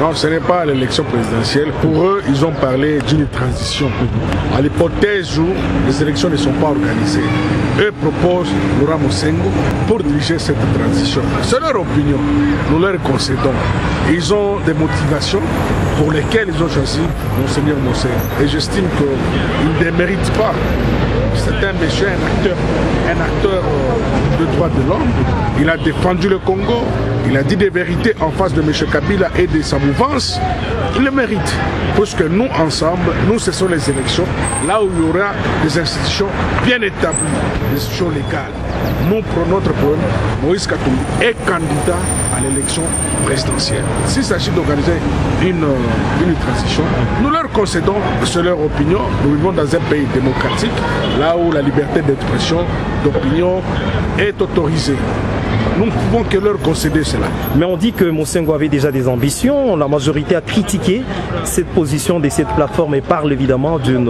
Non, ce n'est pas l'élection présidentielle. Pour eux, ils ont parlé d'une transition. À l'hypothèse où les élections ne sont pas organisées, eux proposent Laurent Mosengo pour diriger cette transition. C'est leur opinion. Nous leur concédons. Ils ont des motivations pour lesquelles ils ont choisi Monseigneur Mosengo. Et j'estime qu'ils ne méritent pas. C'est un monsieur, un acteur de droits de l'homme. Il a défendu le Congo. Il a dit des vérités en face de M. Kabila et de sa mouvance. Il le mérite. Parce que nous, ensemble, nous, ce sont les élections. Là où il y aura des institutions bien établies, des institutions légales. Nous, pour notre problème, Moïse Katumbi est candidat à l'élection présidentielle. S'il s'agit d'organiser une transition, nous leur concédons, c'est leur opinion. Nous vivons dans un pays démocratique, là où la liberté d'expression, d'opinion est autorisée. Nous ne pouvons que leur concéder cela. Mais on dit que Mosengo avait déjà des ambitions. La majorité a critiqué cette position de cette plateforme et parle évidemment d'une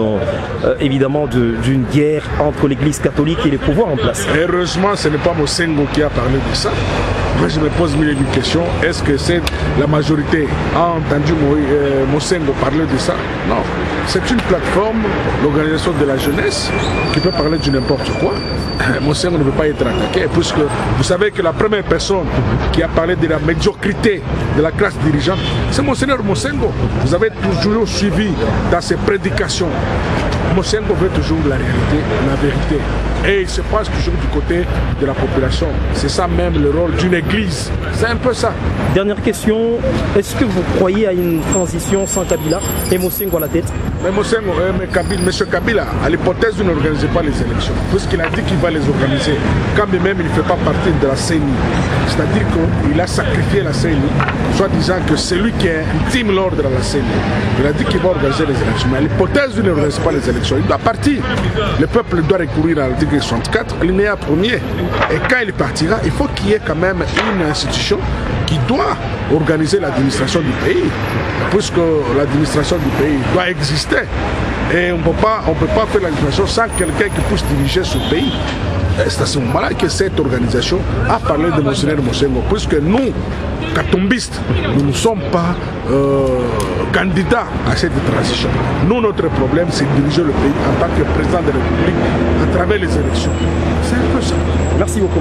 guerre entre l'Église catholique et les pouvoirs en place. Heureusement, ce n'est pas Mosengo qui a parlé de ça. Moi, je me pose mille questions. Est-ce que la majorité a entendu Mosengo parler de ça? Non. C'est une plateforme, l'organisation de la jeunesse, qui peut parler de n'importe quoi. Mosengo ne veut pas être attaqué, puisque vous savez que la première personne qui a parlé de la médiocrité de la classe dirigeante, c'est Monseigneur Mosengo. Vous avez toujours suivi dans ses prédications. Mosengo veut toujours la réalité, la vérité. Et il se passe toujours du côté de la population. C'est ça même le rôle d'une église. C'est un peu ça. Dernière question, est-ce que vous croyez à une transition sans Kabila et Mosengo à la tête? Mais Mosengo, M. Kabila, à l'hypothèse où il n'organisait pas les élections, puisqu'il a dit qu'il va les organiser, quand même il ne fait pas partie de la CENI. C'est-à-dire qu'il a sacrifié la CENI, soit disant que c'est lui qui est intime l'ordre à la CENI. Il a dit qu'il va organiser les élections. Mais à l'hypothèse où il n'organise pas les élections, il doit partir. Le peuple doit recourir à l'article 64, alinéa 1er. Et quand il partira, il faut qu'il y ait quand même une institution qui doit organiser l'administration du pays, puisque l'administration du pays doit exister. Et on ne peut pas faire l'administration sans quelqu'un qui puisse diriger ce pays. C'est à ce moment-là que cette organisation a parlé de Monseigneur Mosengo, puisque nous, katumbistes, nous ne sommes pas candidats à cette transition. Nous, notre problème, c'est de diriger le pays en tant que président de la République à travers les élections. C'est un peu ça. Merci beaucoup.